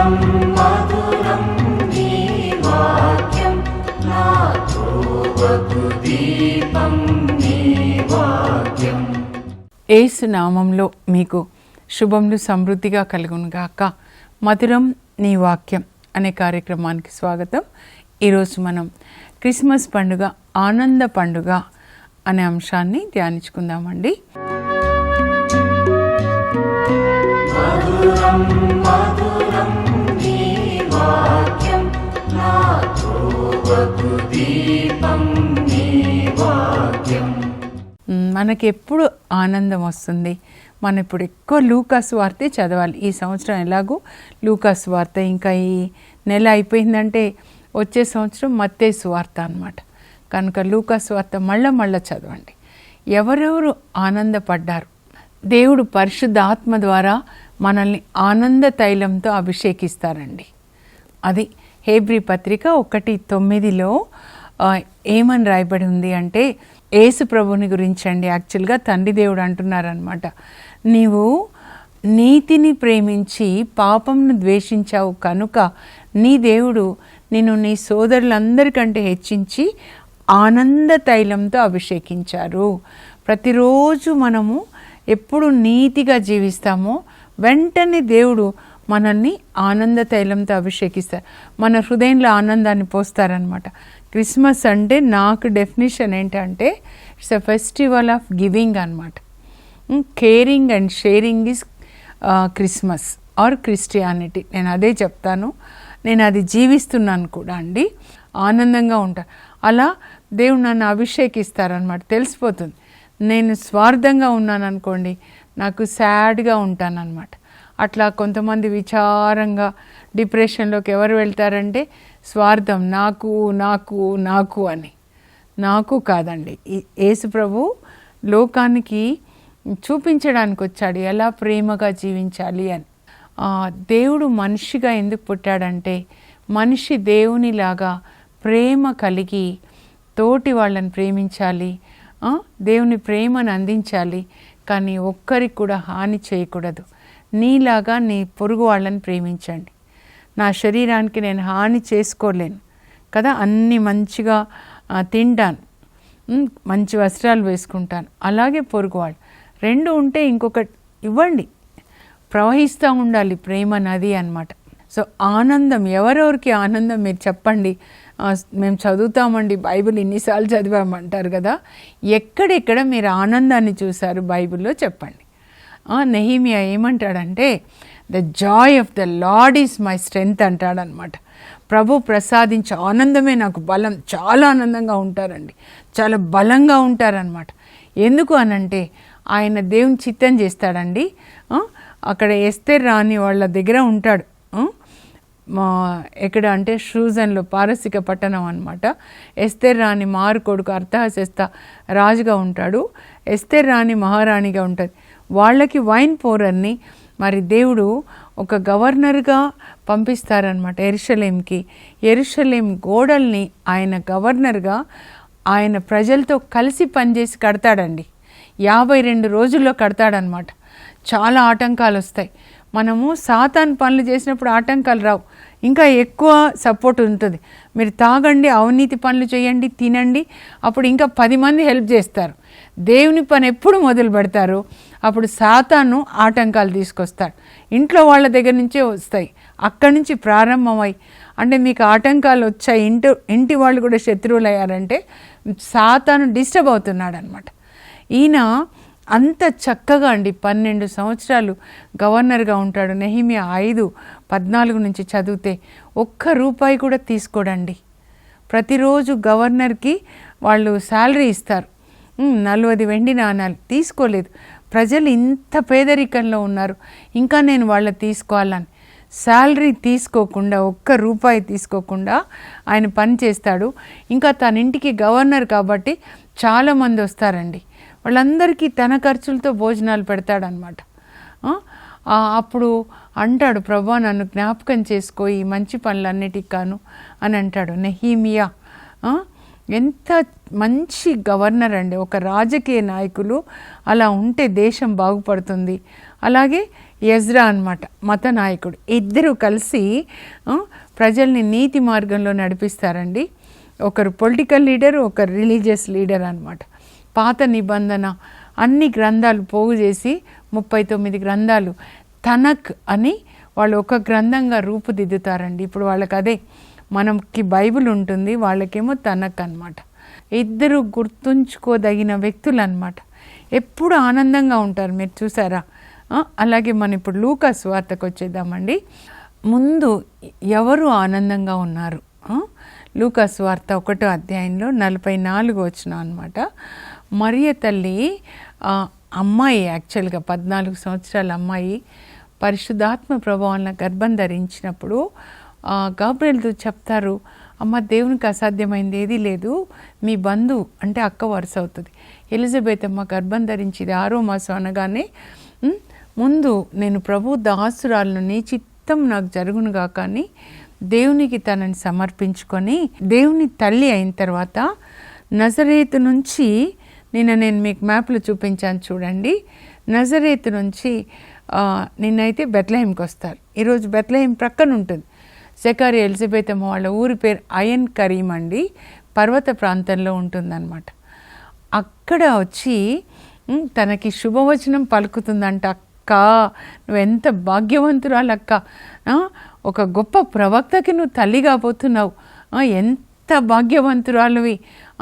మధురం మధురం నీ వాక్యం, నా త్రోవకు దీపం నీ వాక్యం. యేసు నామంలో మీకు శుభములు సమృద్ధిగా కలుగునుగాక. మధురం నీ వాక్యం అనే కార్యక్రమానికి స్వాగతం. ఈరోజు మనం క్రిస్మస్ పండుగ, ఆనంద పండుగ అనే అంశాన్ని ధ్యానించుకుందామండి. మధురం మధురం నీ వాక్యం, నా త్రోవకు దీపం నీ వాక్యం. మనకి ఎప్పుడు ఆనందం వస్తుంది. మనం ఇప్పుడు ఎక్కువ లూకాసు వార్తే చదవాలి. ఈ సంవత్సరం ఎలాగో లూకాసు వార్త, ఇంకా ఈ నెల అయిపోయిందంటే వచ్చే సంవత్సరం మత్తయి సువార్త అన్నమాట. కనుక లూకాసు వార్త మళ్ళా చదవండి. ఎవరెవరు ఆనందపడ్డారు? దేవుడు పరిశుద్ధ ఆత్మ ద్వారా మనల్ని ఆనంద తైలంతో అభిషేకిస్తారండి. అది హెబ్రీ పత్రిక 1:9 ఏమని రాయబడి ఉంది అంటే, యేసు ప్రభుని గురించి అండి. యాక్చువల్గా తండ్రి దేవుడు అంటున్నారనమాట, నీవు నీతిని ప్రేమించి పాపంను ద్వేషించావు కనుక నీ దేవుడు నిన్ను నీ సోదరులందరికంటే హెచ్చించి ఆనంద తైలంతో అభిషేకించారు. ప్రతిరోజు మనము ఎప్పుడు నీతిగా జీవిస్తామో వెంటనే దేవుడు మనల్ని ఆనంద తైలంతో అభిషేకిస్తారు. మన హృదయంలో ఆనందాన్ని పోస్తారనమాట. క్రిస్మస్ అంటే నాకు డెఫినేషన్ ఏంటంటే, it's a festival of giving అనమాట. Caring and sharing is Christmas or Christianity. నేను అదే చెప్తాను, నేను అది జీవిస్తున్నాను కూడా అండి. ఆనందంగా ఉంటాను. అలా దేవుడు నన్ను అభిషేకిస్తారనమాట. తెలిసిపోతుంది. నేను స్వార్థంగా ఉన్నాను అనుకోండి, నాకు సాడ్గా ఉంటానన్నమాట. అట్లా కొంతమంది విచారంగా డిప్రెషన్లోకి ఎవరు వెళ్తారంటే, స్వార్థం, నాకు నాకు నాకు అని. నాకు కాదండి, యేసు ప్రభు లోకానికి చూపించడానికి వచ్చాడు ఎలా ప్రేమగా జీవించాలి అని. దేవుడు మనిషిగా ఎందుకు పుట్టాడంటే, మనిషి దేవునిలాగా ప్రేమ కలిగి తోటి వాళ్ళని ప్రేమించాలి, దేవుని ప్రేమను అందించాలి, కానీ ఒక్కరికి కూడా హాని చేయకూడదు. నీలాగా నీ పొరుగు వాళ్ళని ప్రేమించండి. నా శరీరానికి నేను హాని చేసుకోలేను కదా, అన్నీ మంచిగా తింటాను, మంచి వస్త్రాలు వేసుకుంటాను, అలాగే పొరుగు వాళ్ళు. రెండు ఉంటే ఇంకొకటి ఇవ్వండి. ప్రవహిస్తూ ఉండాలి ప్రేమ నది అన్నమాట. సో ఆనందం, ఎవరెవరికి ఆనందం మీరు చెప్పండి. మేము చదువుతామండి, బైబిల్ ఇన్నిసార్లు చదివామంటారు కదా, ఎక్కడెక్కడ మీరు ఆనందాన్ని చూశారు బైబిల్లో చెప్పండి. నెహెమియా ఏమంటాడంటే, the Joy of the lord is my strength అంటాడనమాట. ప్రభు ప్రసాదించే ఆనందమే నాకు బలం. చాలా ఆనందంగా ఉంటారండి, చాలా బలంగా ఉంటారనమాట. ఎందుకు అనంటే ఆయన దేవుని చిత్తం చేస్తాడండి. అక్కడ ఎస్తేర్ రాణి వాళ్ళ దగ్గర ఉంటాడు. ఎక్కడ అంటే షూజన్లో, పారసిక పట్టణం అనమాట. ఎస్తేర్ రాణి మారు కొడుకు అర్తహషస్త రాజుగా ఉంటాడు, ఎస్తేర్ రాణి మహారాణిగా ఉంటుంది. వాళ్ళకి వైన్ పోరర్ని మరి దేవుడు ఒక గవర్నర్గా పంపిస్తారనమాట యెరూషలేంకి. యెరూషలేం గోడల్ని ఆయన గవర్నర్గా ఆయన ప్రజలతో కలిసి పనిచేసి కడతాడండి. 52 రోజుల్లో కడతాడనమాట. చాలా ఆటంకాలు వస్తాయి. మనము సాతాను పనులు చేసినప్పుడు ఆటంకాలు రావు, ఇంకా ఎక్కువ సపోర్ట్ ఉంటుంది. మీరు తాగండి, అవినీతి పనులు చేయండి, తినండి, అప్పుడు ఇంకా 10 మంది హెల్ప్ చేస్తారు. దేవుని పని ఎప్పుడు మొదలు పెడతారు, అప్పుడు సాతాను ఆటంకాలు తీసుకొస్తాడు. ఇంట్లో వాళ్ళ దగ్గర నుంచే వస్తాయి, అక్కడి నుంచి ప్రారంభమై. అంటే మీకు ఆటంకాలు వచ్చాయి, ఇంటి వాళ్ళు కూడా శత్రువులు అయ్యారంటే సాతాను డిస్టర్బ్ అవుతున్నాడు అనమాట. ఈయన అంత చక్కగా అండి 12 సంవత్సరాలు గవర్నర్గా ఉంటాడు. నెహెమియా 5:14 నుంచి చదివితే ₹1 కూడా తీసుకోడండి. ప్రతిరోజు గవర్నర్కి వాళ్ళు శాలరీ ఇస్తారు, 40 వెండి నాణాలు తీసుకోలేదు. ప్రజలు ఇంత పేదరికంలో ఉన్నారు, ఇంకా నేను వాళ్ళ తీసుకోవాలని శాలరీ తీసుకోకుండా, ₹1 తీసుకోకుండా ఆయన పని చేస్తాడు. ఇంకా తన ఇంటికి గవర్నర్ కాబట్టి చాలామంది వస్తారండి. వాళ్ళందరికీ తన ఖర్చులతో భోజనాలు పెడతాడనమాట. అప్పుడు అంటాడు, ప్రభా నన్ను జ్ఞాపకం చేసుకో ఈ మంచి పనులన్నిటికి కాను అని అంటాడు నెహెమియా. ఎంత మంచి గవర్నర్ అండి, ఒక రాజకీయ నాయకులు అలా ఉంటే దేశం బాగుపడుతుంది. అలాగే ఎజ్రా అన్నమాట, మత నాయకుడు. ఇద్దరు కలిసి ప్రజల్ని నీతి మార్గంలో నడిపిస్తారండి. ఒకరు పొలిటికల్ లీడర్, ఒకరు రిలీజియస్ లీడర్ అన్నమాట. పాత నిబంధన అన్ని గ్రంథాలు పోగు చేసి 39 గ్రంథాలు తనక్ అని వాళ్ళు ఒక గ్రంథంగా రూపుదిద్దుతారండి. ఇప్పుడు వాళ్ళకి అదే, మనకి బైబిల్ ఉంటుంది, వాళ్ళకేమో తనక్ అన్నమాట. ఇద్దరు గుర్తుంచుకోదగిన వ్యక్తులు అన్నమాట. ఎప్పుడు ఆనందంగా ఉంటారు, మీరు చూసారా? అలాగే మనం ఇప్పుడు లూకా సువార్తకు వచ్చేద్దామండి. ముందు ఎవరు ఆనందంగా ఉన్నారు? లూకా సువార్త 1వ అధ్యాయంలో 44 వచనం అన్నమాట. మరియ తల్లి అమ్మాయి, యాక్చువల్గా 14 సంవత్సరాల అమ్మాయి పరిశుద్ధాత్మ ప్రభావాలను గర్భం ధరించినప్పుడు గాబ్రియల్తో చెప్తారు, అమ్మ దేవునికి అసాధ్యమైంది ఏదీ లేదు, మీ బంధువు అంటే అక్క వరుస అవుతుంది ఎలిజబెత్ అమ్మ గర్భం ధరించింది 6వ మాసం అనగానే, ముందు నేను ప్రభు దాసురాలను, నీ చిత్తం నాకు జరుగునుగా కానీ దేవునికి తనని సమర్పించుకొని దేవుని తల్లి అయిన తర్వాత నజరేతు నుంచి, నేను మీకు మ్యాప్లో చూపించాను చూడండి, నజరేతు నుంచి నిన్నైతే బెత్లెహేంకి వస్తారు. ఈరోజు బెత్లెహేం ప్రక్కన ఉంటుంది. జకరియా ఎలిజబెత్ అమ్మ వాళ్ళ ఊరి పేరు అయన్ కరీం అండి, పర్వత ప్రాంతంలో ఉంటుందన్నమాట. అక్కడ వచ్చి తనకి శుభవచనం పలుకుతుందంట. అక్క, నువ్వెంత భాగ్యవంతురాలు అక్క, ఒక గొప్ప ప్రవక్తకి నువ్వు తల్లి కాబోతున్నావు, ఎంత భాగ్యవంతురాలువి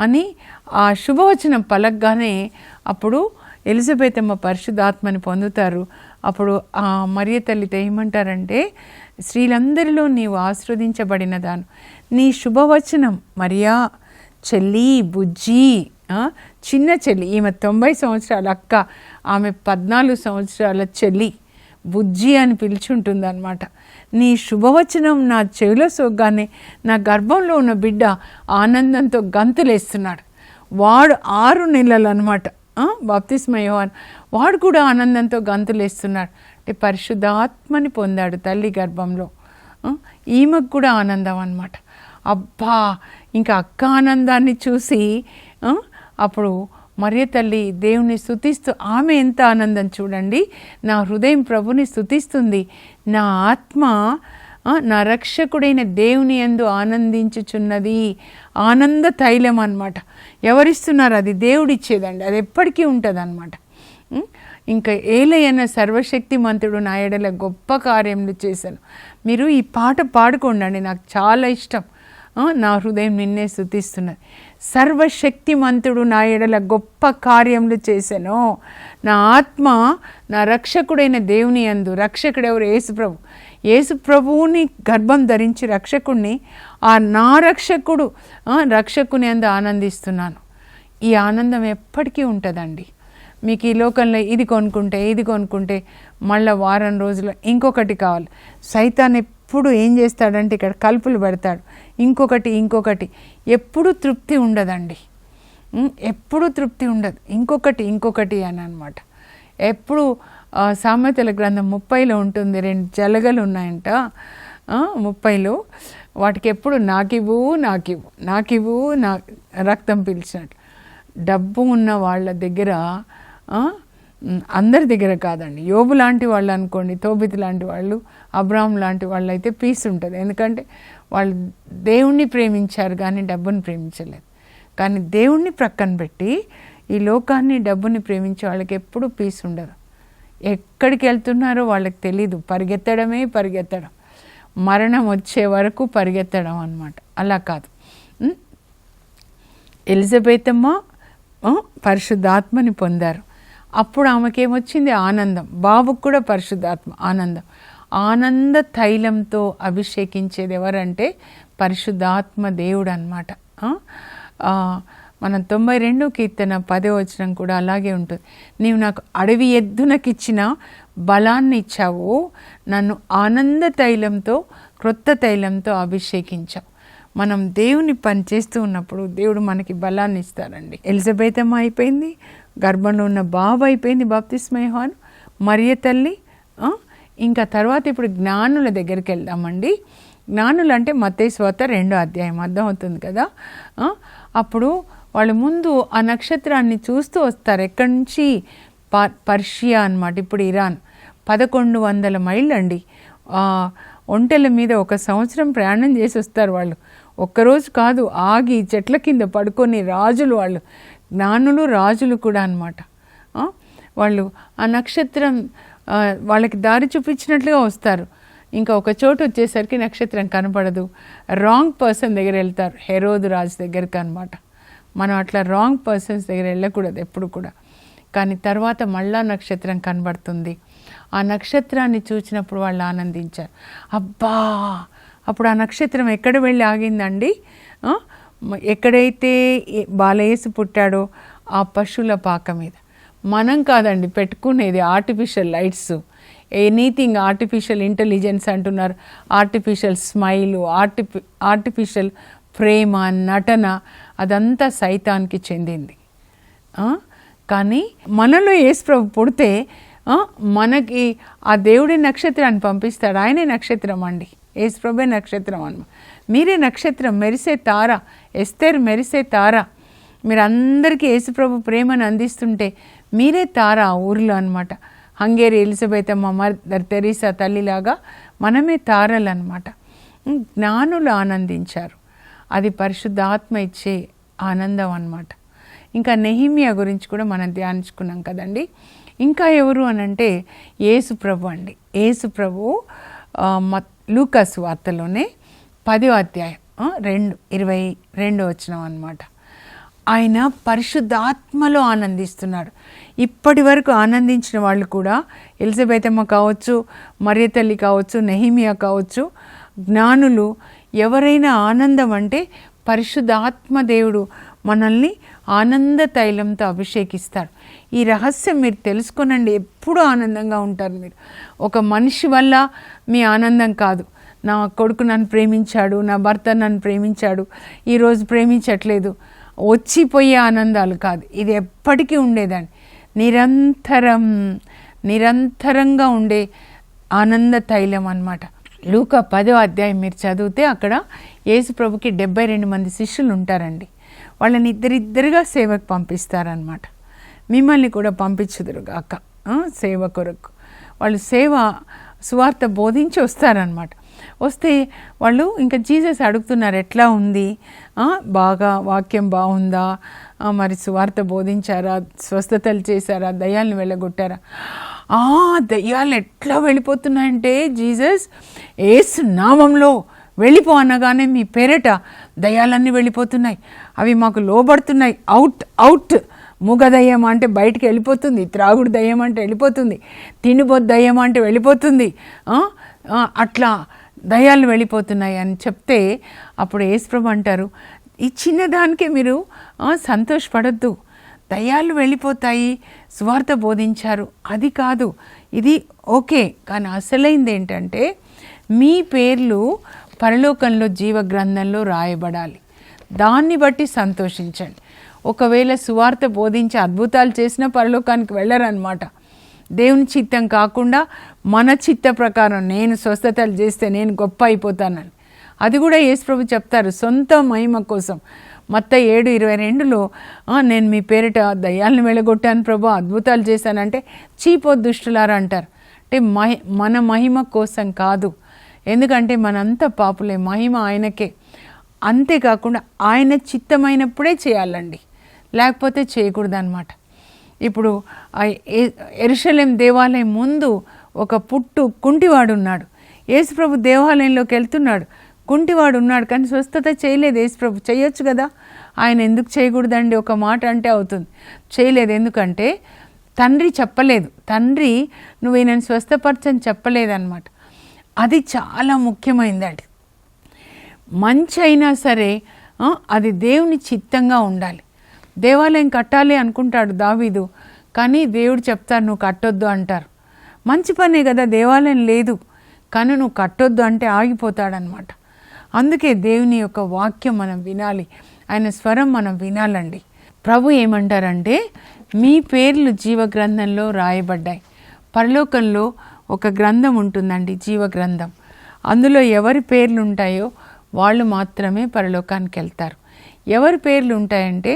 అని ఆ శుభవచనం పలకగానే అప్పుడు ఎలిజబెత్ అమ్మ పరిశుద్ధాత్మని పొందుతారు. అప్పుడు ఆ మరియ తల్లితో ఏమంటారంటే, స్త్రీలందరిలో నీవు ఆశీర్వదించబడిన దాను, నీ శుభవచనం మరియా చెల్లి, బుజ్జి, చిన్న చెల్లి, ఈమె 90 సంవత్సరాల అక్క, ఆమె 14 సంవత్సరాల చెల్లి బుజ్జి అని పిలుచుంటుంది అనమాట. నీ శుభవచనం నా చెవిలో సోగ్గానే నా గర్భంలో ఉన్న బిడ్డ ఆనందంతో గంతులేస్తున్నాడు. వాడు 6 నెలలు అనమాట, బాప్తిస్మ యోహాన్, వాడు కూడా ఆనందంతో గంతులేస్తున్నాడు. అంటే పరిశుద్ధాత్మని పొందాడు తల్లి గర్భంలో. ఈమెకు కూడా ఆనందం అన్నమాట. అబ్బా, ఇంకా అక్క ఆనందాన్ని చూసి అప్పుడు మరియ తల్లి దేవుని స్తుతిస్తూ, ఆమె ఎంత ఆనందం చూడండి, నా హృదయం ప్రభుని స్తుతిస్తుంది, నా ఆత్మ నా రక్షకుడైన దేవుని యందు ఆనందించుచున్నది. ఆనంద తైలం అన్నమాట. ఎవరిస్తున్నారు? అది దేవుడిచ్చేదండి, అది ఎప్పటికీ ఉంటుంది అన్నమాట. ఇంకా ఏలయన సర్వశక్తిమంతుడు నా ఎడల గొప్ప కార్యములు చేశాను. మీరు ఈ పాట పాడుకోండి, నాకు చాలా ఇష్టం. నా హృదయం నిన్నే స్తుతిస్తున్నది. సర్వశక్తిమంతుడు నా ఎడల గొప్ప కార్యములు చేశాను. నా ఆత్మ నా రక్షకుడైన దేవుని యందు, రక్షకుడు ఎవరు? యేసుప్రభు. యేసుప్రభువుని గర్భం ధరించి రక్షకుడిని, నా రక్షకుని యందు ఆనందిస్తున్నాను. ఈ ఆనందం ఎప్పటికీ ఉంటుందండి. మీకు ఈ లోకంలో ఇది కొనుక్కుంటే మళ్ళీ వారం రోజులు ఇంకొకటి కావాలి. సైతాన్ ఎప్పుడు ఏం చేస్తాడంటే ఇక్కడ కలుపులు పెడతాడు, ఇంకొకటి. ఎప్పుడు తృప్తి ఉండదండి, ఎప్పుడు తృప్తి ఉండదు. ఇంకొకటి అని అనమాట. ఎప్పుడు సామెతల గ్రంథం 30లో ఉంటుంది, 2 జలగలు ఉన్నాయంట 30లో. వాటికి ఎప్పుడు నాకివ్వు నా రక్తం పీల్చినట్టు. డబ్బు ఉన్న వాళ్ళ దగ్గర, అందరి దగ్గర కాదండి, యోబు లాంటి వాళ్ళు అనుకోండి, తోబితు లాంటి వాళ్ళు, అబ్రాహం లాంటి వాళ్ళు అయితే పీస్ ఉంటుంది. ఎందుకంటే వాళ్ళు దేవుణ్ణి ప్రేమించారు కానీ డబ్బుని ప్రేమించలేదు. కానీ దేవుణ్ణి ప్రక్కన పెట్టి ఈ లోకాన్ని, డబ్బుని ప్రేమించే వాళ్ళకి ఎప్పుడు పీస్ ఉండదు. ఎక్కడికి వెళ్తున్నారో వాళ్ళకి తెలీదు, పరిగెత్తడం, మరణం వచ్చే వరకు పరిగెత్తడం అన్నమాట. అలా కాదు. ఎలిజబెత్ అమ్మ పరిశుద్ధాత్మని పొందారు. అప్పుడు ఆమెకేమొచ్చింది? ఆనందం. బాబుకు కూడా పరిశుద్ధాత్మ, ఆనంద తైలంతో అభిషేకించేది ఎవరంటే పరిశుద్ధాత్మ దేవుడు అన్నమాట. మనం 92 కీర్తన 10వ వచనం కూడా అలాగే ఉంటుంది. నీవు నాకు అడవి ఎద్దునకిచ్చిన బలాన్ని ఇచ్చావు, నన్ను ఆనంద తైలంతో, క్రొత్త తైలంతో అభిషేకించావు. మనం దేవుని పని చేస్తూ ఉన్నప్పుడు దేవుడు మనకి బలాన్ని ఇస్తారండి. ఎలిజబెత్ అమ్మ అయిపోయింది, గర్భంలో ఉన్న బాబు అయిపోయింది బాప్తిస్మ యోహాను, మరియ తల్లి. ఇంకా తర్వాత ఇప్పుడు జ్ఞానుల దగ్గరికి వెళ్దామండి. జ్ఞానులు అంటే మత్తయి సువార్త 2వ అధ్యాయం, అర్థమవుతుంది కదా. అప్పుడు వాళ్ళు ముందు ఆ నక్షత్రాన్ని చూస్తూ వస్తారు. ఎక్కడి నుంచి? పర్షియా అన్నమాట, ఇప్పుడు ఇరాన్. 1100 మైళ్ళు అండి. ఒంటెల మీద 1 సంవత్సరం ప్రయాణం చేసి వస్తారు వాళ్ళు. ఒక్కరోజు కాదు, ఆగి చెట్ల కింద పడుకొని రాజులు, వాళ్ళు జ్ఞానులు రాజులు కూడా అన్నమాట. వాళ్ళు ఆ నక్షత్రం వాళ్ళకి దారి చూపించినట్లుగా వస్తారు. ఇంకా ఒక చోటు వచ్చేసరికి నక్షత్రం కనపడదు. రాంగ్ పర్సన్ దగ్గర వెళ్తారు, హెరోదు రాజు దగ్గరికి అన్నమాట. మనం అట్లా రాంగ్ పర్సన్స్ దగ్గర వెళ్ళకూడదు ఎప్పుడు కూడా. కానీ తర్వాత మళ్ళా నక్షత్రం కనబడుతుంది. ఆ నక్షత్రాన్ని చూసినప్పుడు వాళ్ళు ఆనందించారు. అబ్బా, అప్పుడు ఆ నక్షత్రం ఎక్కడ వెళ్ళి ఆగిందండి? ఎక్కడైతే బాలయేసు పుట్టాడో ఆ పశువుల పాక మీద. మనం కాదండి పెట్టుకునేది artificial lights, anything artificial intelligence అంటున్నారు, ఆర్టిఫిషియల్ స్మైలు, ఆర్టిఫిషియల్ ప్రేమ, నటన, అదంతా సైతానికి చెందింది. కానీ మనలో యేసుప్రభు పుడితే మనకి ఆ దేవుడి నక్షత్రాన్ని పంపిస్తాడు. ఆయనే నక్షత్రం అండి, యేసుప్రభే నక్షత్రం అన్నమాట. మీరే నక్షత్రం, మెరిసే తార. ఎస్తేర్ మెరిసే తార. మీరు అందరికీ యేసుప్రభు ప్రేమను అందిస్తుంటే మీరే తార ఆ ఊరిలో అన్నమాట. హంగేరి ఎలిజబెత్ అమ్మ, మదర్ తెరీసా తల్లిలాగా మనమే తారలు అన్నమాట. జ్ఞానులు ఆనందించారు. అది పరిశుద్ధాత్మ ఇచ్చే ఆనందం అన్నమాట. ఇంకా నెహిమియా గురించి కూడా మనం ధ్యానించుకున్నాం కదండి. ఇంకా ఎవరు అనంటే యేసు ప్రభు అండి. యేసు ప్రభు లూకాసు వార్తలోనే 10వ అధ్యాయం 22 వచనం అన్నమాట. ఆయన పరిశుద్ధాత్మలో ఆనందిస్తున్నాడు. ఇప్పటి వరకు ఆనందించిన వాళ్ళు కూడా, ఎలిజబెత్ అమ్మ కావచ్చు, మరియ తల్లి కావచ్చు, నెహిమియా కావచ్చు, జ్ఞానులు, ఎవరైనా ఆనందం అంటే పరిశుద్ధాత్మ దేవుడు మనల్ని ఆనంద తైలంతో అభిషేకిస్తాడు. ఈ రహస్యం మీరు తెలుసుకోనండి, ఎప్పుడూ ఆనందంగా ఉంటారు మీరు. ఒక మనిషి వల్ల మీ ఆనందం కాదు. నా కొడుకు నన్ను ప్రేమించాడు, నా భర్త నన్ను ప్రేమించాడు, ఈరోజు ప్రేమించట్లేదు, వచ్చిపోయే ఆనందాలు కాదు. ఇది ఎప్పటికీ ఉండేదండి, నిరంతరంగా ఉండే ఆనంద తైలం అన్నమాట. లూకా 10వ అధ్యాయం మీరు చదివితే అక్కడ యేసు ప్రభుకి 72 మంది శిష్యులు ఉంటారండి. వాళ్ళని ఇద్దరిద్దరుగా సేవకు పంపిస్తారనమాట. మిమ్మల్ని కూడా పంపించుదురుగాక సేవ కొరకు. వాళ్ళు సువార్త బోధించి వస్తారనమాట. వస్తే వాళ్ళు ఇంకా జీసస్ అడుగుతున్నారు, ఎట్లా ఉంది, బాగా వాక్యం బాగుందా, మరి సువార్త బోధించారా, స్వస్థతలు చేశారా, దయ్యాలను వెళ్ళగొట్టారా? దయ్యాలు ఎట్లా వెళ్ళిపోతున్నాయంటే, జీసస్ యేసు నామంలో వెళ్ళిపో అనగానే మీ పేరట దయ్యాలన్నీ వెళ్ళిపోతున్నాయి, అవి మాకు లోబడుతున్నాయి, అవుట్. మూగ దయ్యం అంటే బయటికి వెళ్ళిపోతుంది, త్రాగుడు దయ్యం అంటే వెళ్ళిపోతుంది, తిండిపోతు దయ్యం అంటే వెళ్ళిపోతుంది, అట్లా దయ్యాలు వెళ్ళిపోతున్నాయి అని చెప్తే అప్పుడు యేసుప్రభు అంటారు, ఈ చిన్నదానికే మీరు సంతోషపడద్దు, దయ్యాలు వెళ్ళిపోతాయి, సువార్త బోధించారు, అది కాదు, ఇది ఓకే. కానీ అసలైంది ఏంటంటే మీ పేర్లు పరలోకంలో జీవ గ్రంథంలో రాయబడాలి. దాన్ని బట్టి సంతోషించండి. ఒకవేళ సువార్త బోధించి అద్భుతాలు చేసినా పరలోకానికి వెళ్ళరన్నమాట. దేవుని చిత్తం కాకుండా మన చిత్త ప్రకారం నేను స్వస్థతలు చేస్తే నేను గొప్ప అయిపోతానని, అది కూడా యేసుప్రభు చెప్తారు సొంత మహిమ కోసం. మత్తయి 7:22లో నేను మీ పేరిట దయ్యాలను వెళ్ళగొట్టాను ప్రభు, అద్భుతాలు చేశానంటే చీపో దుష్టులారా అంటారు. అంటే మన మహిమ కోసం కాదు, ఎందుకంటే మనంతా పాపులే, మహిమ ఆయనకే. అంతేకాకుండా ఆయన చిత్తమైనప్పుడే చేయాలండి, లేకపోతే చేయకూడదు అన్నమాట. ఇప్పుడు యెరూషలేం దేవాలయం ముందు ఒక కుంటివాడు ఉన్నాడు. యేసుప్రభు దేవాలయంలోకి వెళ్తున్నాడు, కుంటివాడు ఉన్నాడు, కానీ స్వస్థత చేయలేదు యేసుప్రభు. చేయొచ్చు కదా, ఆయన ఎందుకు చేయకూడదండి? ఒక మాట అంటే అవుతుంది, చేయలేదు. ఎందుకంటే తండ్రి చెప్పలేదు, తండ్రి నువ్వు ఈయనని స్వస్థపరచని చెప్పలేదన్నమాట. అది చాలా ముఖ్యమైనదండి. మంచి అయినా సరే అది దేవుని చిత్తంగా ఉండాలి. దేవాలయం కట్టాలి అనుకుంటాడు దావీదు, కానీ దేవుడు చెప్తారు నువ్వు కట్టొద్దు అంటారు. మంచి పనే కదా, దేవాలయం లేదు, కానీ నువ్వు కట్టొద్దు అంటే ఆగిపోతాడనమాట. అందుకే దేవుని యొక్క వాక్యం మనం వినాలి, ఆయన స్వరం మనం వినాలండి. ప్రభు ఏమంటారంటే మీ పేర్లు జీవ గ్రంథంలో రాయబడ్డాయి. పరలోకంలో ఒక గ్రంథం ఉంటుందండి, జీవ గ్రంథం. అందులో ఎవరి పేర్లు ఉంటాయో వాళ్ళు మాత్రమే పరలోకానికి వెళ్తారు. ఎవరి పేర్లు ఉంటాయంటే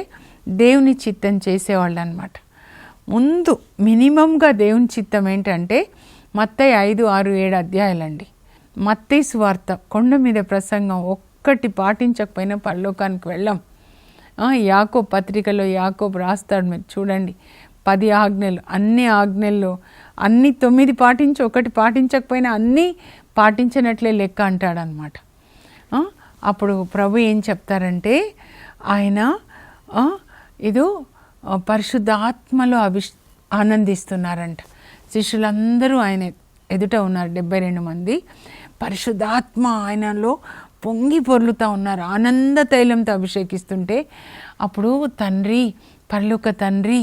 దేవుని చిత్తం చేసేవాళ్ళు అనమాట. ముందు మినిమంగా దేవుని చిత్తం ఏంటంటే మత్తయి 5, 6, 7 అధ్యాయాలండి. మత్తయి సువార్త కొండ మీద ప్రసంగం ఒక్కటి పాటించకపోయినా పరలోకానికి వెళ్ళాం. యాకోబు పత్రికలో యాకోబు రాస్తాడు, మీరు చూడండి, 10 ఆజ్ఞలు, అన్ని ఆజ్ఞల్లో అన్ని 9 పాటించి ఒకటి పాటించకపోయినా అన్నీ పాటించినట్లే లెక్క అంటాడనమాట. అప్పుడు ప్రభు ఏం చెప్తారంటే ఆయన ఇదో పరిశుద్ధాత్మలో ఆనందిస్తున్నారంట. శిష్యులందరూ ఆయన ఎదుట ఉన్నారు, 72 మంది. పరిశుద్ధాత్మ ఆయనలో పొంగి పొర్లుతూ ఉన్నారు, ఆనంద తైలంతో అభిషేకిస్తుంటే అప్పుడు తండ్రి, పరలోక తండ్రి,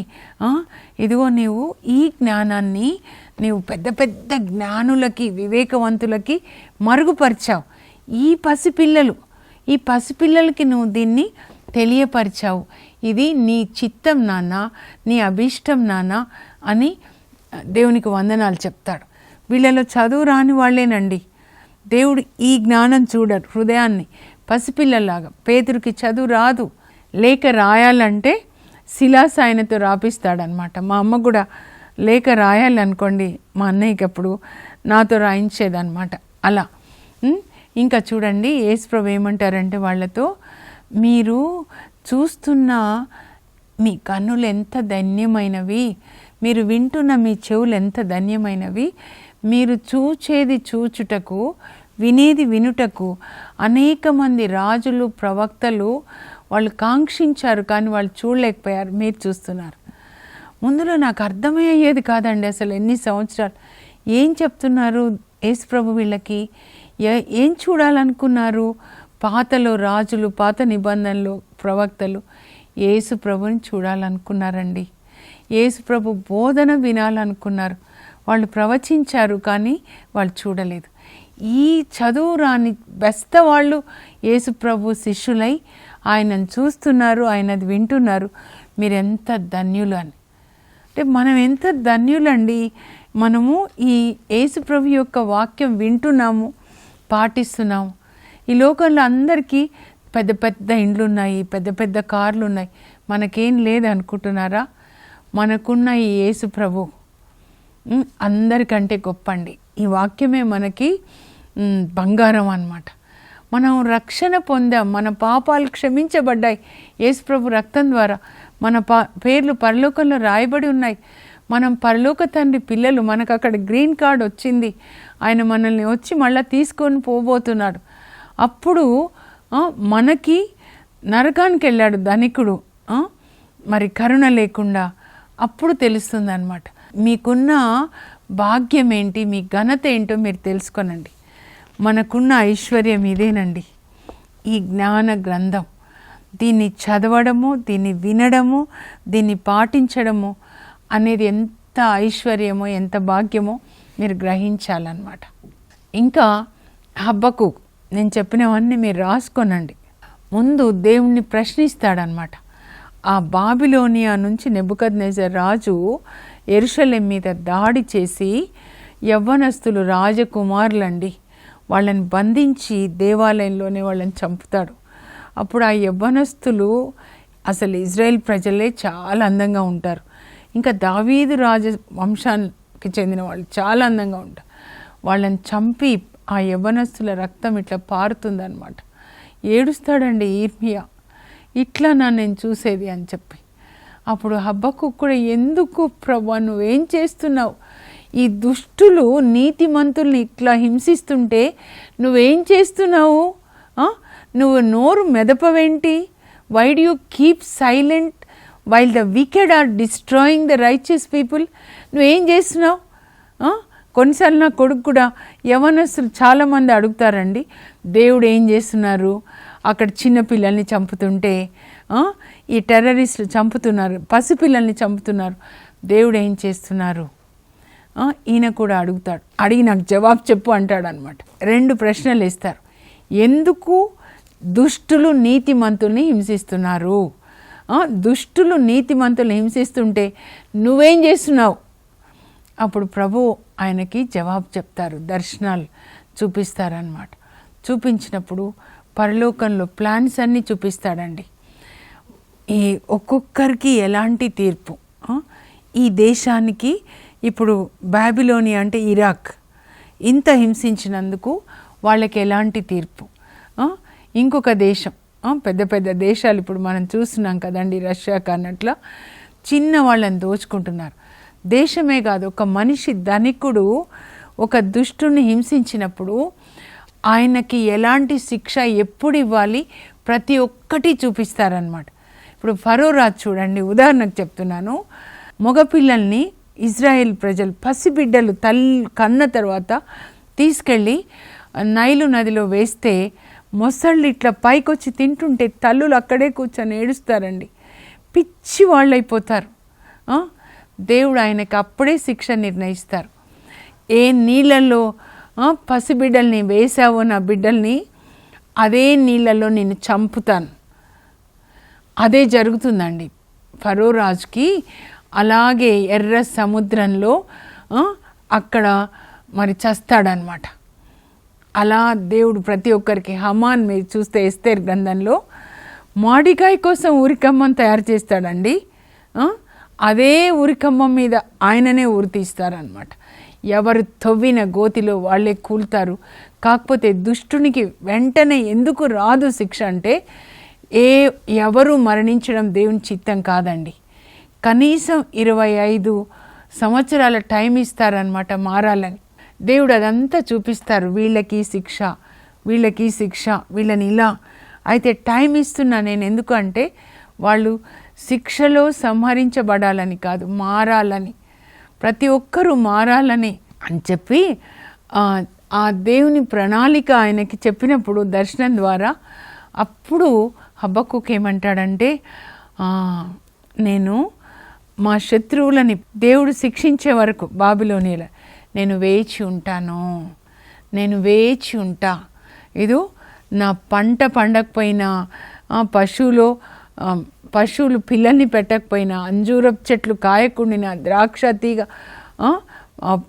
ఇదిగో నీవు ఈ జ్ఞానాన్ని నీవు పెద్ద పెద్ద జ్ఞానులకి, వివేకవంతులకి మరుగుపరిచావు. ఈ పసిపిల్లలకి నువ్వు దీన్ని తెలియపరిచావు. ఇది నీ చిత్తం నాన్న, నీ అభీష్టం నాన్న అని దేవునికి వందనాలు చెప్తాడు. వీళ్ళలో చదువు రాని వాళ్ళేనండి. దేవుడు ఈ జ్ఞానం చూడరు, హృదయాన్ని. పసిపిల్లలాగా పేతురుకి చదువు రాదు, లేఖ రాయాలంటే శిలాస్ ఆయనతో రాపిస్తాడనమాట. మా అమ్మ కూడా లేఖ రాయాలనుకోండి, మా అన్నయ్యకి అప్పుడు నాతో రాయించేదనమాట. అలా ఇంకా చూడండి, యేసుప్రభు ఏమంటారంటే వాళ్ళతో, మీరు చూస్తున్న మీ కన్నులు ఎంత ధన్యమైనవి, మీరు వింటున్న మీ చెవులు ఎంత ధన్యమైనవి. మీరు చూచేది చూచుటకు, వినేది వినుటకు అనేక మంది రాజులు, ప్రవక్తలు వాళ్ళు కాంక్షించారు, కానీ వాళ్ళు చూడలేకపోయారు, మీరు చూస్తున్నారు. ముందులో నాకు అర్థమే అయ్యేది కాదండి అసలు. ఎన్ని సంవత్సరాలు ఏం చెప్తున్నారు యేసుప్రభు వీళ్ళకి, ఏం చూడాలనుకున్నారు? పాతలో రాజులు, పాత నిబంధనలు, ప్రవక్తలు యేసుప్రభుని చూడాలనుకున్నారండి. యేసుప్రభు బోధన వినాలనుకున్నారు. వాళ్ళు ప్రవచించారు, కానీ వాళ్ళు చూడలేదు. ఈ చదువు రాని బెస్త వాళ్ళు యేసుప్రభు శిష్యులై ఆయనను చూస్తున్నారు, ఆయనది వింటున్నారు. మీరెంత ధన్యులు అని. అంటే మనం ఎంత ధన్యులండి. మనము ఈ యేసుప్రభు యొక్క వాక్యం వింటున్నాము, పాటిస్తున్నాము. ఈ లోకంలో అందరికీ పెద్ద పెద్ద ఇండ్లు ఉన్నాయి, పెద్ద పెద్ద కార్లు ఉన్నాయి. మనకేం లేదు అనుకుంటున్నారా? మనకున్న ఈ యేసు ప్రభు అందరికంటే గొప్పండి. ఈ వాక్యమే మనకి బంగారం అన్నమాట. మనం రక్షణ పొందాం, మన పాపాలు క్షమించబడ్డాయి యేసు ప్రభు రక్తం ద్వారా. మన పేర్లు పరలోకంలో రాయబడి ఉన్నాయి. మనం పరలోక తండ్రి పిల్లలు. మనకు అక్కడ గ్రీన్ కార్డ్ వచ్చింది. ఆయన మనల్ని వచ్చి మళ్ళీ తీసుకొని పోబోతున్నాడు. అప్పుడు మనకి నరకానికి వెళ్ళాడు ధనికుడు, మరి కరుణ లేకుండా. అప్పుడు తెలుస్తుంది అన్నమాట మీకున్న భాగ్యం ఏంటి, మీ ఘనత ఏంటో మీరు తెలుసుకోనండి. మనకున్న ఐశ్వర్యం ఇదేనండి, ఈ జ్ఞాన గ్రంథం. దీన్ని చదవడము, దీన్ని వినడము, దీన్ని పాటించడము అనేది ఎంత ఐశ్వర్యమో, ఎంత భాగ్యమో మీరు గ్రహించాలన్నమాట. ఇంకా హబక్కూకు, నేను చెప్పినవన్నీ మీరు రాసుకోనండి. ముందు దేవుణ్ణి ప్రశ్నిస్తాడనమాట. ఆ బాబిలోనియా నుంచి నెబుకద్నెజర్ రాజు యెరూషలేము మీద దాడి చేసి, యవ్వనస్తులు రాజకుమారులండి, వాళ్ళని బంధించి దేవాలయంలోనే వాళ్ళని చంపుతాడు. అప్పుడు ఆ యవ్వనస్తులు అసలు ఇజ్రాయెల్ ప్రజలే చాలా అందంగా ఉంటారు. ఇంకా దావీదు రాజ వంశానికి చెందిన వాళ్ళు చాలా అందంగా ఉంటారు. వాళ్ళని చంపి ఆ యవ్వనస్తుల రక్తం ఇట్లా పారుతుందన్నమాట. ఏడుస్తాడండి ఇర్మియా, ఇట్లా నేను చూసేది అని చెప్పి. అప్పుడు హబక్కూకు కూడా, ఎందుకు ప్రభువా నువ్వేం చేస్తున్నావు? ఈ దుష్టులు నీతిమంతుల్ని ఇట్లా హింసిస్తుంటే నువ్వేం చేస్తున్నావు? నువ్వు నోరు మెదపవేంటి? Why do you keep silent while the wicked are destroying the righteous people? నువ్వేం చేస్తున్నావు? కొన్నిసార్లు నా కొడుకు కూడా, యవనస్తులు చాలామంది అడుగుతారండి, దేవుడు ఏం చేస్తున్నారు? అక్కడ చిన్నపిల్లల్ని చంపుతుంటే, ఈ టెర్రరిస్టులు చంపుతున్నారు, పసిపిల్లల్ని చంపుతున్నారు, దేవుడు ఏం చేస్తున్నారు? ఈయన కూడా అడుగుతాడు. అడిగి నాకు జవాబు చెప్పు అంటాడు అనమాట. 2 ప్రశ్నలు వేస్తారు. ఎందుకు దుష్టులు నీతిమంతుల్ని హింసిస్తున్నారు? దుష్టులు నీతిమంతుల్ని హింసిస్తుంటే నువ్వేం చేస్తున్నావు? అప్పుడు ప్రభు ఆయనకి జవాబు చెప్తారు, దర్శనాలు చూపిస్తారనమాట. చూపించినప్పుడు పరలోకంలో ప్లాన్స్ అన్నీ చూపిస్తాడండి. ఈ ఒక్కొక్కరికి ఎలాంటి తీర్పు, ఈ దేశానికి ఇప్పుడు బాబిలోనియా అంటే ఇరాక్ ఇంత హింసించినందుకు వాళ్ళకి ఎలాంటి తీర్పు, ఇంకొక దేశం, పెద్ద పెద్ద దేశాలు ఇప్పుడు మనం చూస్తున్నాం కదండి, రష్యా అన్నట్ల చిన్న వాళ్ళని దోచుకుంటున్నారు. దేశమే కాదు, ఒక మనిషి ధనికుడు ఒక దుష్టుని హింసించినప్పుడు ఆయనకి ఎలాంటి శిక్ష ఎప్పుడు ఇవ్వాలి ప్రతి ఒక్కటి చూపిస్తారనమాట. ఇప్పుడు ఫరో రాజు చూడండి, ఉదాహరణకు చెప్తున్నాను, మగపిల్లల్ని ఇజ్రాయెల్ ప్రజలు పసిబిడ్డలు కన్న తర్వాత తీసుకెళ్ళి నైలు నదిలో వేస్తే మొసళ్ళు ఇట్లా పైకొచ్చి తింటుంటే తల్లులు అక్కడే కూర్చొని ఏడుస్తారండి, పిచ్చి వాళ్ళు అయిపోతారు. దేవుడు ఆయనకి అప్పుడే శిక్ష నిర్ణయిస్తారు. ఏ నీళ్ళల్లో పసిబిడ్డల్ని వేసావో నా బిడ్డల్ని, అదే నీళ్ళల్లో నేను చంపుతాను. అదే జరుగుతుందండి ఫరో రాజుకి. అలాగే ఎర్ర సముద్రంలో అక్కడ మరి చస్తాడనమాట. అలా దేవుడు ప్రతి ఒక్కరికి, హమాన్ మీరు చూస్తే ఎస్తేర్ గ్రంథంలో మామిడికాయ కోసం ఉరికమ్మం తయారు చేస్తాడండి, అదే ఉరికమ్మం మీద ఆయననే ఉరి తీస్తారనమాట. ఎవరు తవ్విన గోతిలో వాళ్ళే కూలుతారు. కాకపోతే దుష్టునికి వెంటనే ఎందుకు రాదు శిక్ష అంటే, ఎవరు మరణించడం దేవుని చిత్తం కాదండి. కనీసం 25 సంవత్సరాల టైం ఇస్తారనమాట మారాలని. దేవుడు అదంతా చూపిస్తారు, వీళ్ళకి శిక్ష, వీళ్ళకి శిక్ష, వీళ్ళని ఇలా. అయితే టైం ఇస్తున్నా నేను, ఎందుకంటే వాళ్ళు శిక్షలో సంహరించబడాలని కాదు, మారాలని, ప్రతి ఒక్కరూ మారాలని అని చెప్పి ఆ దేవుని ప్రణాళిక ఆయనకి చెప్పినప్పుడు దర్శనం ద్వారా, అప్పుడు హబక్కూకు ఏమంటాడంటే, నేను మా శత్రువులని దేవుడు శిక్షించే వరకు బాబిలోనియల నేను వేచి ఉంటాను, నేను వేచి ఉంటా. ఇదో నా పంట పండకపోయినా, పశువులు పిల్లల్ని పెట్టకపోయినా, అంజూరపు చెట్లు కాయకుండినా, ద్రాక్ష తీగ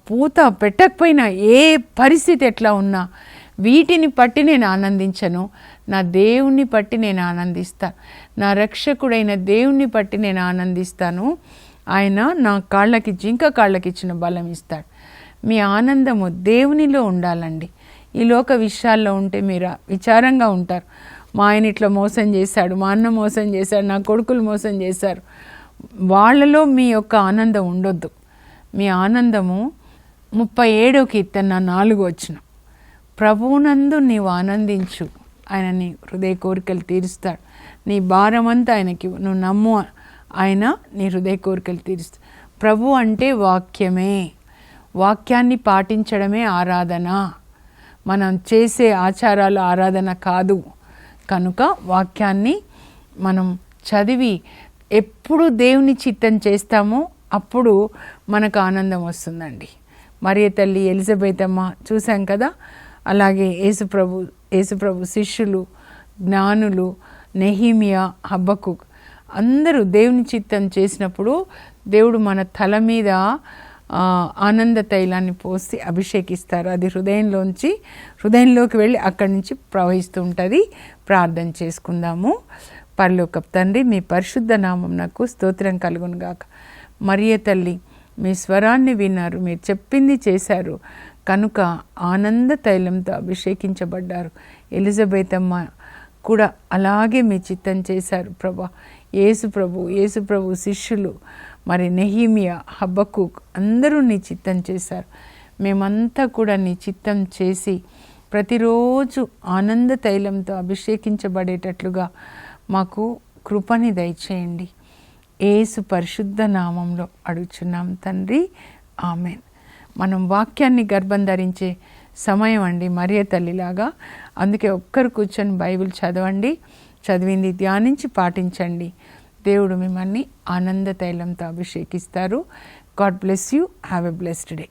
పూత పెట్టకపోయినా, ఏ పరిస్థితి ఎట్లా ఉన్నా వీటిని పట్టి నేను ఆనందించను, నా దేవుణ్ణి పట్టి నేను ఆనందిస్తాను, నా రక్షకుడైన దేవుణ్ణి పట్టి నేను ఆనందిస్తాను. ఆయన నా కాళ్ళకి, జింక కాళ్ళకి ఇచ్చిన బలం ఇస్తాడు. మీ ఆనందము దేవునిలో ఉండాలండి. ఈ లోక విషయాల్లో ఉంటే మీరు విచారంగా ఉంటారు. మా ఆయన ఇట్లా మోసం చేశాడు, మా అన్న మోసం చేశాడు, నా కొడుకులు మోసం చేశారు, వాళ్ళలో మీ యొక్క ఆనందం ఉండొద్దు. మీ ఆనందము 37వ కీర్తన 4వ వచనం, ప్రభువునందు నీవు ఆనందించు, ఆయన నీ హృదయ కోరికలు తీరుస్తాడు. నీ భారమంతా ఆయనకి, నువ్వు నమ్ము, ఆయన నీ హృదయ కోరికలు తీరుస్తాడు. ప్రభు అంటే వాక్యమే, వాక్యాన్ని పాటించడమే ఆరాధన. మనం చేసే ఆచారాలు ఆరాధన కాదు. కనుక వాక్యాన్ని మనం చదివి ఎప్పుడు దేవుని చిత్తం చేస్తామో అప్పుడు మనకు ఆనందం వస్తుందండి. మరియ తల్లి, ఎలిజబెత్ అమ్మ చూసాం కదా, అలాగే యేసుప్రభు శిష్యులు, జ్ఞానులు, నెహీమియా, హబక్కూక్ అందరూ దేవుని చిత్తం చేసినప్పుడు దేవుడు మన తల మీద ఆనంద తైలాన్ని పోసి అభిషేకిస్తారు. అది హృదయంలోకి వెళ్ళి అక్కడి నుంచి ప్రవహిస్తూ ఉంటుంది. ప్రార్థన చేసుకుందాము. పరలోకపు తండ్రి, మీ పరిశుద్ధ నామం నాకు స్తోత్రం కలుగును గాక. మరియ తల్లి, మీ స్వరాన్ని విన్నారు, మీరు చెప్పింది చేశారు కనుక ఆనంద తైలంతో అభిషేకించబడ్డారు. ఎలిజబెత్ అమ్మ కూడా అలాగే మీ చిత్తం చేశారు ప్రభా. యేసుప్రభు శిష్యులు, మరి నెహీమియా, హబక్కూక్ అందరూ నీ చిత్తం చేశారు. మేమంతా కూడా నీ చిత్తం చేసి ప్రతిరోజు ఆనంద తైలంతో అభిషేకించబడేటట్లుగా మాకు కృపని దయచేయండి. యేసు పరిశుద్ధ నామంలో అడుగుచున్నాం తండ్రి, ఆమెన్. మనం వాక్యాన్ని గర్భం ధరించే సమయం అండి మరియ తల్లిలాగా. అందుకే ఒక్కరు కూర్చొని బైబిల్ చదవండి, చదివింది ధ్యానించి పాటించండి. దేవుడు మిమ్మల్ని ఆనంద తైలంతో అభిషేకిస్తారు. God bless you. Have a blessed day.